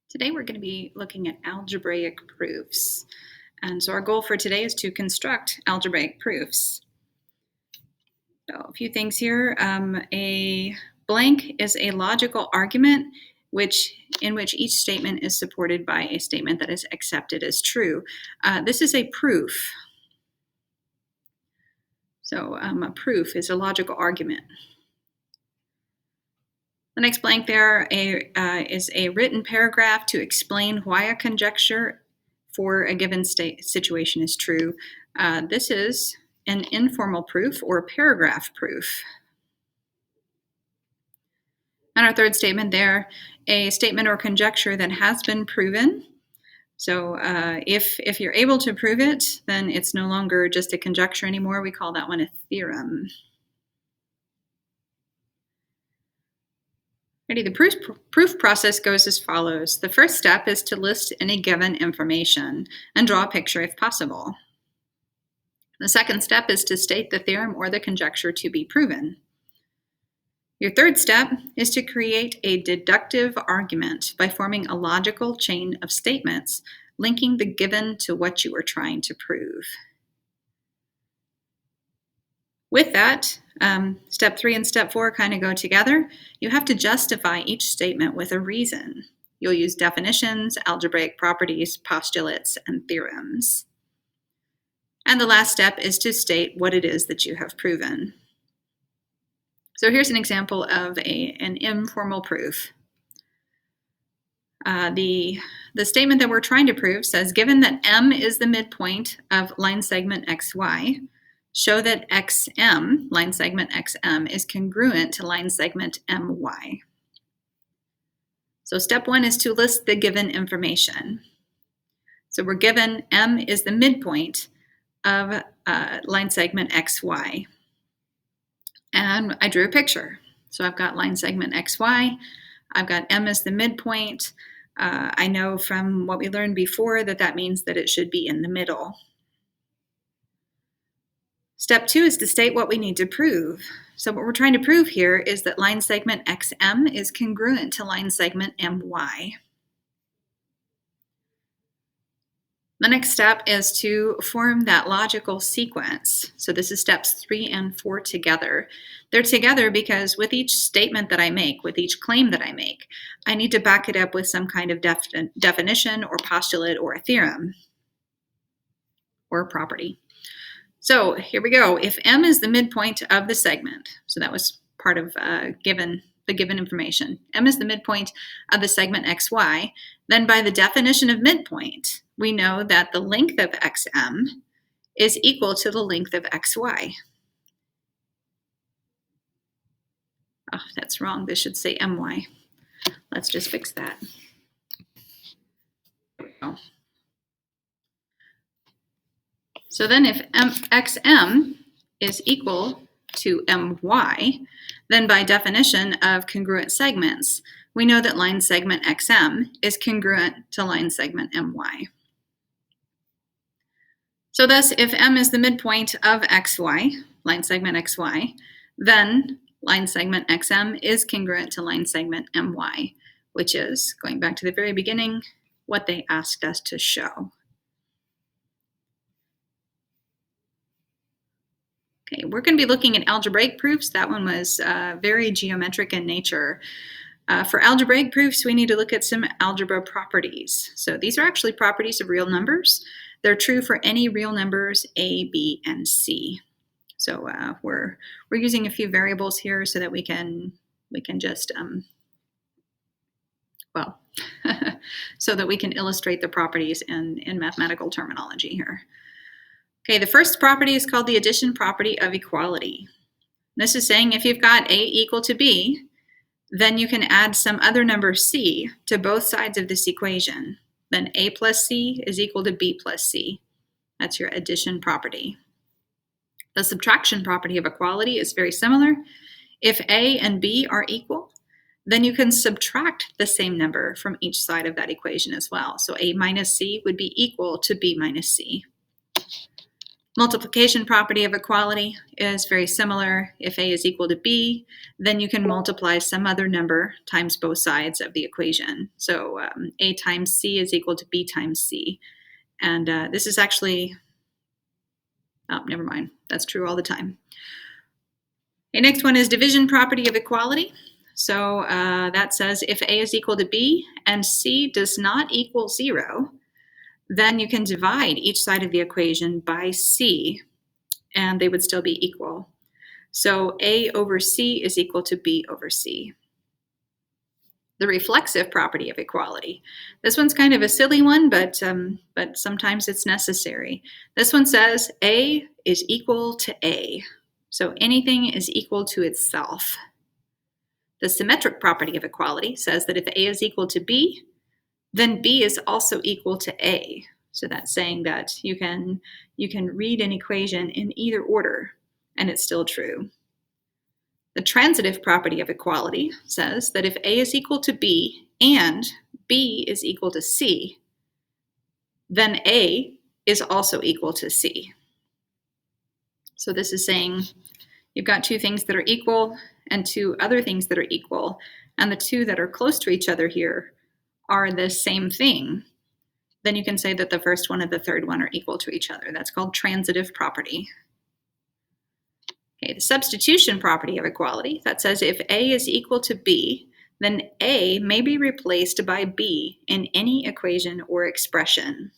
Today we're going to be looking at algebraic proofs. And so our goal for today is to construct algebraic proofs. So a few things here. A blank is a logical argument in which each statement is supported by a statement that is accepted as true. This is a proof. So a proof is a logical argument. The next blank there is a written paragraph to explain why a conjecture for a given situation is true. This is an informal proof or paragraph proof. And our third statement there, a statement or conjecture that has been proven. So if you're able to prove it, then it's no longer just a conjecture anymore. We call that one a theorem. The proof process goes as follows. The first step is to list any given information and draw a picture if possible. The second step is to state the theorem or the conjecture to be proven. Your third step is to create a deductive argument by forming a logical chain of statements linking the given to what you are trying to prove. With that, step 3 and step 4 kind of go together. You have to justify each statement with a reason. You'll use definitions, algebraic properties, postulates, and theorems. And the last step is to state what it is that you have proven. So here's an example of an informal proof. The statement that we're trying to prove says, given that M is the midpoint of line segment XY, show that XM, line segment XM, is congruent to line segment MY. So step 1 is to list the given information. So we're given M is the midpoint of line segment XY. And I drew a picture. So I've got line segment XY. I've got M as the midpoint. I know from what we learned before that means that it should be in the middle. Step 2 is to state what we need to prove. So what we're trying to prove here is that line segment XM is congruent to line segment MY. The next step is to form that logical sequence. So this is steps 3 and 4 together. They're together because with each statement that I make, with each claim that I make, I need to back it up with some kind of definition or postulate or a theorem or a property. So here we go. If M is the midpoint of the segment, so that was part of the given information. M is the midpoint of the segment XY, then by the definition of midpoint, we know that the length of XM is equal to the length of XY. Oh, that's wrong. This should say MY. Let's just fix that. There we go. So then if XM is equal to MY, then by definition of congruent segments, we know that line segment XM is congruent to line segment MY. So thus, if M is the midpoint of XY, line segment XY, then line segment XM is congruent to line segment MY, which is, going back to the very beginning, what they asked us to show. Okay, we're going to be looking at algebraic proofs. That one was very geometric in nature. For algebraic proofs, we need to look at some algebra properties. So these are actually properties of real numbers. They're true for any real numbers A, B, and C. So we're using a few variables here so that we can just so that we can illustrate the properties in mathematical terminology here. Okay, the first property is called the addition property of equality. This is saying if you've got A equal to B, then you can add some other number C to both sides of this equation. Then A plus C is equal to B plus C. That's your addition property. The subtraction property of equality is very similar. If A and B are equal, then you can subtract the same number from each side of that equation as well. So A minus C would be equal to B minus C. Multiplication property of equality is very similar. If A is equal to B, then you can multiply some other number times both sides of the equation. So A times C is equal to B times C. And this is actually, oh, never mind. That's true all the time. Okay, next one is division property of equality. So that says if A is equal to B and C does not equal 0, then you can divide each side of the equation by C, and they would still be equal. So A over C is equal to B over C. The reflexive property of equality. This one's kind of a silly one, but sometimes it's necessary. This one says A is equal to A. So anything is equal to itself. The symmetric property of equality says that if A is equal to B, then B is also equal to A. So that's saying that you can read an equation in either order, and it's still true. The transitive property of equality says that if A is equal to B and B is equal to C, then A is also equal to C. So this is saying you've got two things that are equal and two other things that are equal, and the two that are close to each other here are the same thing. Then you can say that the first one and the third one are equal to each other. That's called transitive property. Okay, the substitution property of equality, that says if A is equal to B, then A may be replaced by B in any equation or expression.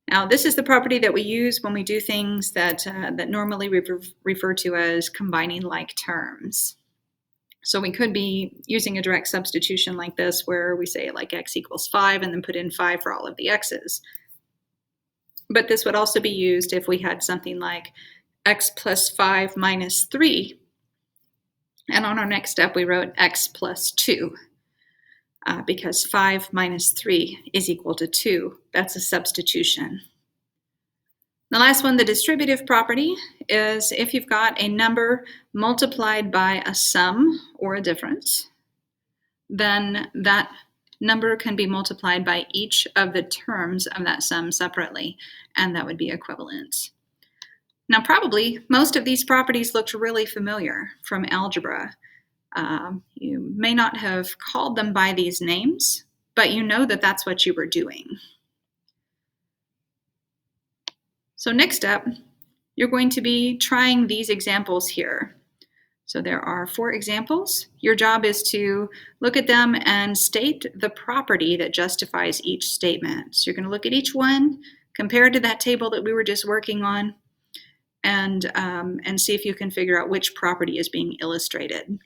Now, this is the property that we use when we do things that normally we refer to as combining like terms. So we could be using a direct substitution like this, where we say like x equals 5 and then put in 5 for all of the x's. But this would also be used if we had something like x plus 5 minus 3. And on our next step, we wrote x plus 2. Because 5 minus 3 is equal to 2. That's a substitution. The last one, the distributive property, is if you've got a number multiplied by a sum or a difference, then that number can be multiplied by each of the terms of that sum separately, and that would be equivalent. Now, probably most of these properties looked really familiar from algebra. You may not have called them by these names, but you know that that's what you were doing. So next up, you're going to be trying these examples here. So there are 4 examples. Your job is to look at them and state the property that justifies each statement. So you're going to look at each one, compare it to that table that we were just working on, and see if you can figure out which property is being illustrated.